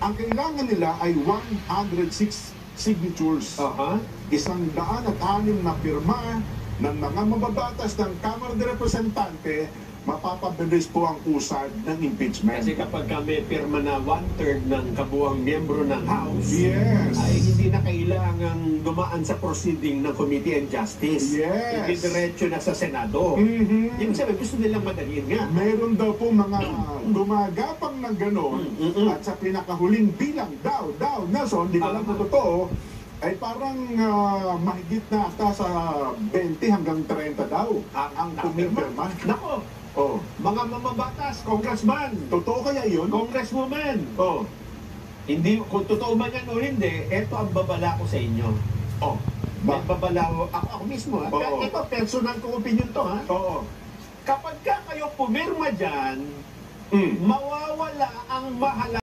Ang kailangan nila ay 106 signatures. 106 na pirma ng mga mababatas ng Kamara de Representante, mapapabilis po ang usad ng impeachment. Kasi kapag may pirma na 1/3 ng kabuuang miyembro ng House, yes, ay hindi na kailangang dumaan sa proceeding ng Committee on Justice. Yes. Hindi diretso na sa Senado. Yung sabi, gusto nilang madaliin nga. Meron daw po mga gumagapang ng gano'n at sa pinakahuling bilang daw, Nelson, hindi ko lang po totoo, ay parang mahigit na ata sa 20 hanggang 30 daw ang pumipirma. Nako, mga mamabatas, congressman. Totoo kaya yun? Congresswoman. Hindi, kung totoo man yan o hindi, eto ang babala ko sa inyo. Babala ko, ako mismo. Ito, personal kong opinion to, ha? Kapag ka kayo pumirma dyan, mawawala ang mahalaga.